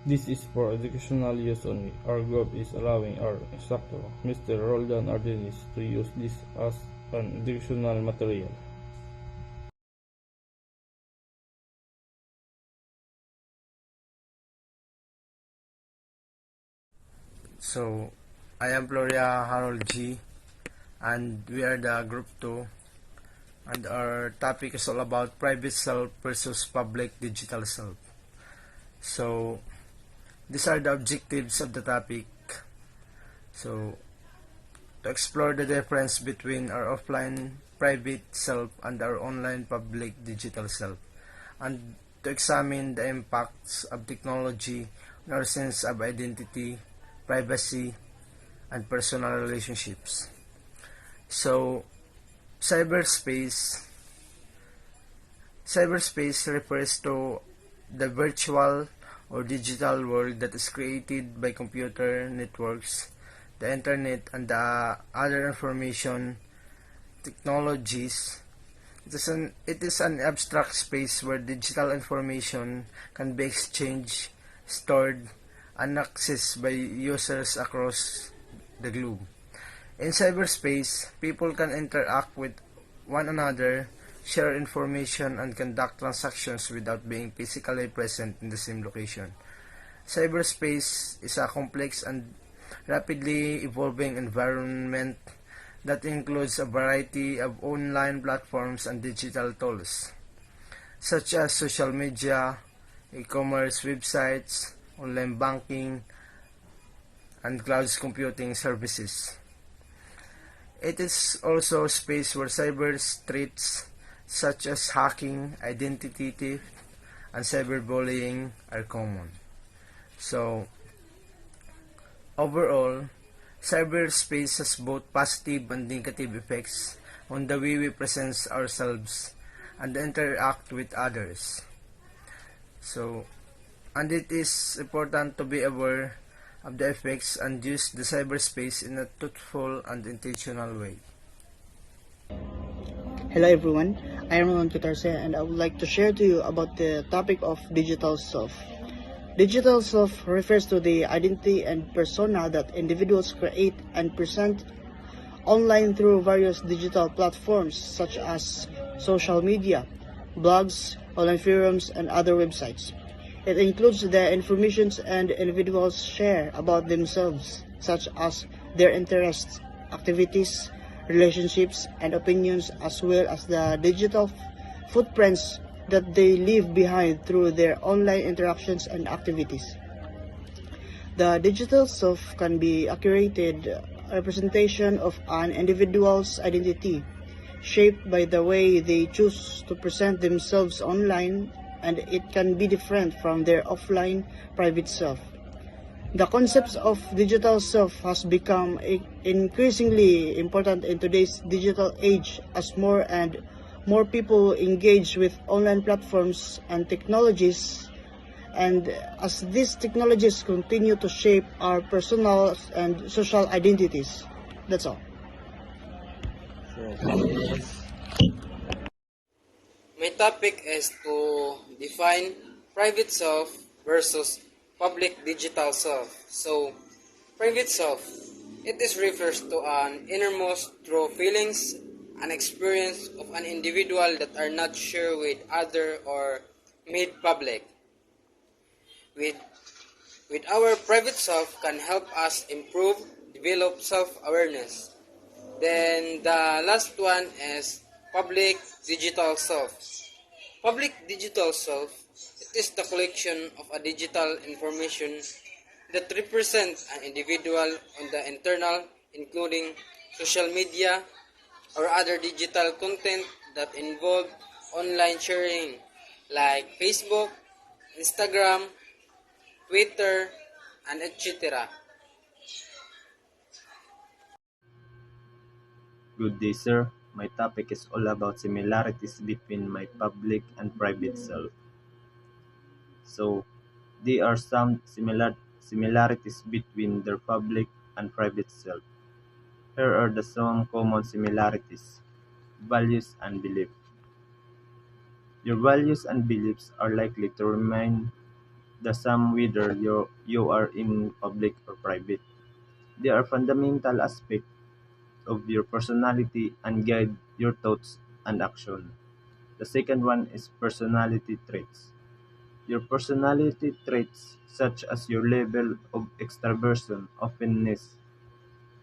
This is for educational use only. Our group is allowing our instructor, Mr. Roldan Ardenis, to use this as an educational material. So, I am Gloria Harold G, and we are the group 2, and our topic is all about private self versus public digital self. So, these are the objectives of the topic. So, to explore the difference between our offline private self and our online public digital self, and to examine the impacts of technology on our sense of identity, privacy, and personal relationships. So, cyberspace cyberspace refers to the virtual or digital world that is created by computer networks, the internet, and the other information technologies. It is an abstract space where digital information can be exchanged, stored, and accessed by users across the globe. In cyberspace, people can interact with one another, share information, and conduct transactions without being physically present in the same location. Cyberspace is a complex and rapidly evolving environment that includes a variety of online platforms and digital tools, such as social media, e-commerce websites, online banking, and cloud computing services. It is also a space where cyber threats such as hacking, identity theft, and cyberbullying are common. So, overall, cyberspace has both positive and negative effects on the way we present ourselves and interact with others. So, and it is important to be aware of the effects and use the cyberspace in a thoughtful and intentional way. Hello everyone, I am Ron Kutarse and I would like to share to you about the topic of digital self. Digital self refers to the identity and persona that individuals create and present online through various digital platforms such as social media, blogs, online forums, and other websites. It includes the information and individuals share about themselves, such as their interests, activities, relationships, and opinions, as well as the digital footprints that they leave behind through their online interactions and activities. The digital self can be a curated representation of an individual's identity, shaped by the way they choose to present themselves online, and it can be different from their offline private self. The concept of digital self has become increasingly important in today's digital age as more and more people engage with online platforms and technologies, and as these technologies continue to shape our personal and social identities. That's all. My topic is to define private self versus public digital self. So, private self, it is refers to an innermost true feelings and experience of an individual that are not shared with other or made public. With with our private self can help us improve, develop self-awareness. Then the last one is public digital self. Public digital self, it is the collection of a digital information that represent an individual on the internal, including social media or other digital content that involve online sharing like Facebook, Instagram, Twitter, and etc. Good day, sir. My topic is all about similarities between my public and private self. So, there are some similarities between their public and private self. Here are the some common similarities: values and beliefs. Your values and beliefs are likely to remain the same whether you are in public or private. They are fundamental aspects of your personality and guide your thoughts and action. The second one is personality traits. Your personality traits, such as your level of extraversion, openness,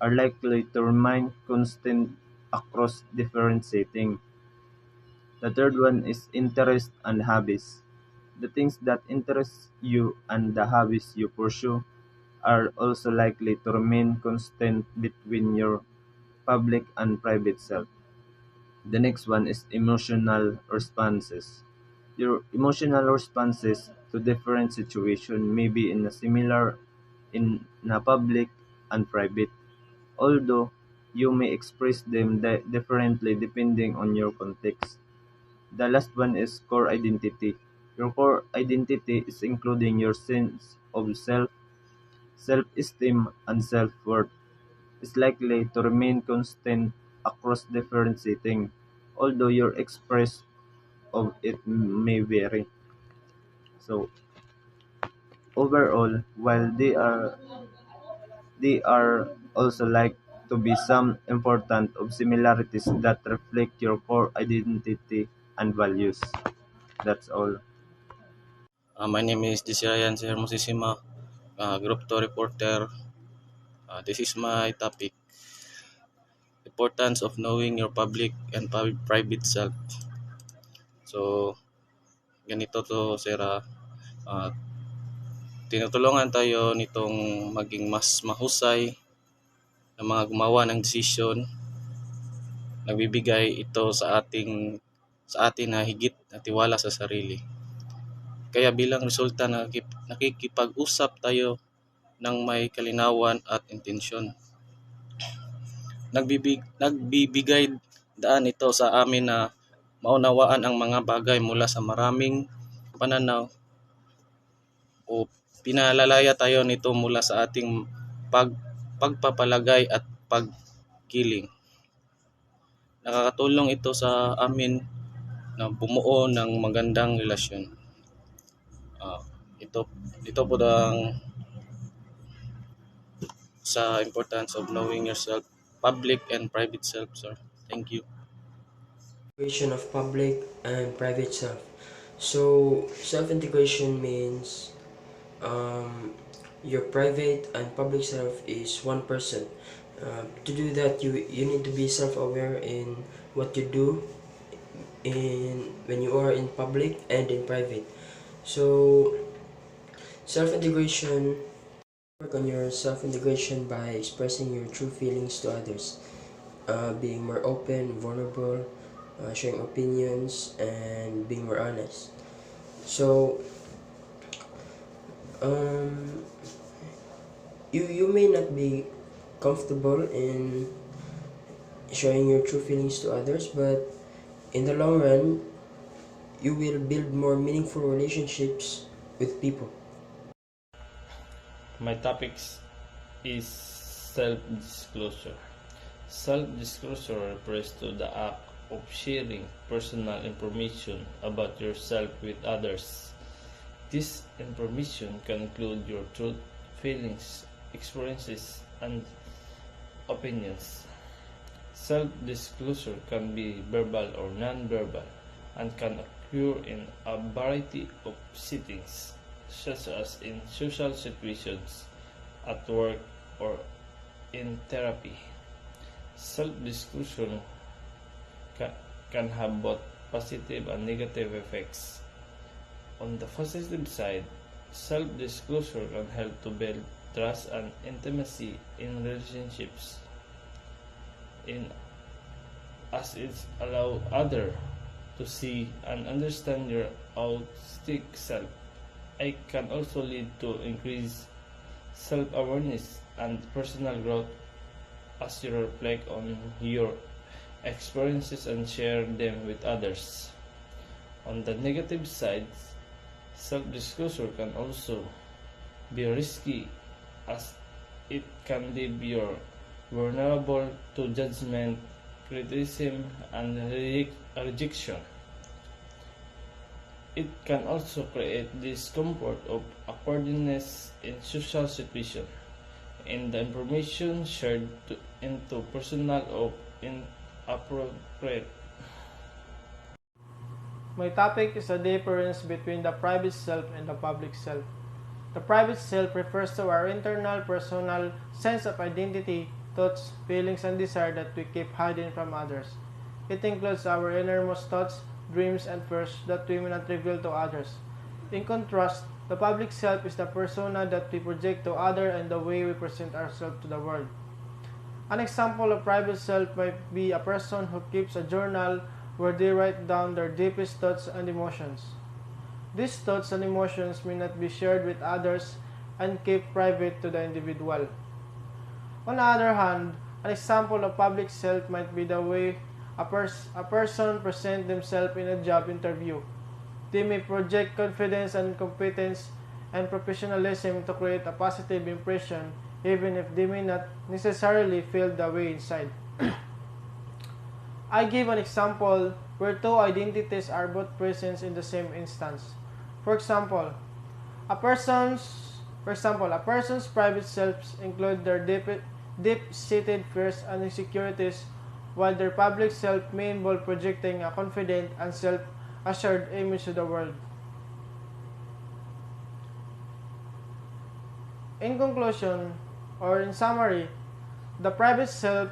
are likely to remain constant across different settings. The third one is interest and hobbies. The things that interest you and the hobbies you pursue are also likely to remain constant between your public and private self. The next one is emotional responses. Your emotional responses to different situations may be in a similar in a public and private, although you may express them differently depending on your context. The last one is core identity. Your core identity is including your sense of self, self-esteem, and self-worth is likely to remain constant across different settings, although your express of it may vary. So overall, while they are also like to be some important of similarities that reflect your core identity and values. That's all. My name is Desirayan Sir Musisima, Group 2 reporter. This is my topic, importance of knowing your public and private self. So, ganito to, Sir. Tinutulungan tayo nitong maging mas mahusay na mga gumawa ng desisyon. Nagbibigay ito sa atin na higit na tiwala sa sarili. Kaya bilang resulta, nakikipag-usap tayo ng may kalinawan at intensyon. Nagbibigay daan ito sa amin na maunawaan ang mga bagay mula sa maraming pananaw o pinalalaya tayo nito mula sa ating pagpapalagay at pagkiling. Nakakatulong ito sa amin na bumuo ng magandang relasyon. Ah, ito ito po ang sa importance of knowing yourself, public and private self, sir. Thank you. Integration of public and private self. So self-integration means your private and public self is one person. To do that, you need to be self-aware in what you do in when you are in public and in private. So self-integration, work on your self-integration by expressing your true feelings to others, being more open, vulnerable, sharing opinions, and being more honest. So you may not be comfortable in sharing your true feelings to others, but in the long run, you will build more meaningful relationships with people. My topics is self-disclosure. Self-disclosure refers to the act of sharing personal information about yourself with others. This information can include your truth, feelings, experiences, and opinions. Self-disclosure can be verbal or non-verbal and can occur in a variety of settings, such as in social situations, at work, or in therapy. Self-disclosure can have both positive and negative effects. On the positive side, self-disclosure can help to build trust and intimacy in relationships, as it allows others to see and understand your authentic self. It can also lead to increased self-awareness and personal growth as you reflect on your experiences and share them with others. On the negative side, self-disclosure can also be risky, as it can leave you vulnerable to judgment, criticism, and rejection. It can also create discomfort of awkwardness in social situations, and the information shared into personal or inappropriate. My topic is the difference between the private self and the public self. The private self refers to our internal personal sense of identity, thoughts, feelings, and desire that we keep hidden from others. It includes our innermost thoughts, dreams, and fears that we may not reveal to others. In contrast, the public self is the persona that we project to others and the way we present ourselves to the world. An example of private self might be a person who keeps a journal where they write down their deepest thoughts and emotions. These thoughts and emotions may not be shared with others and kept private to the individual. On the other hand, an example of public self might be the way a person presents themselves in a job interview. They may project confidence and competence and professionalism to create a positive impression even if they may not necessarily feel the way inside. I give an example where two identities are both present in the same instance. For example, a person's private selves include their deep-seated fears and insecurities, while their public self may involve projecting a confident and self-assured image to the world. In conclusion, or in summary, the private self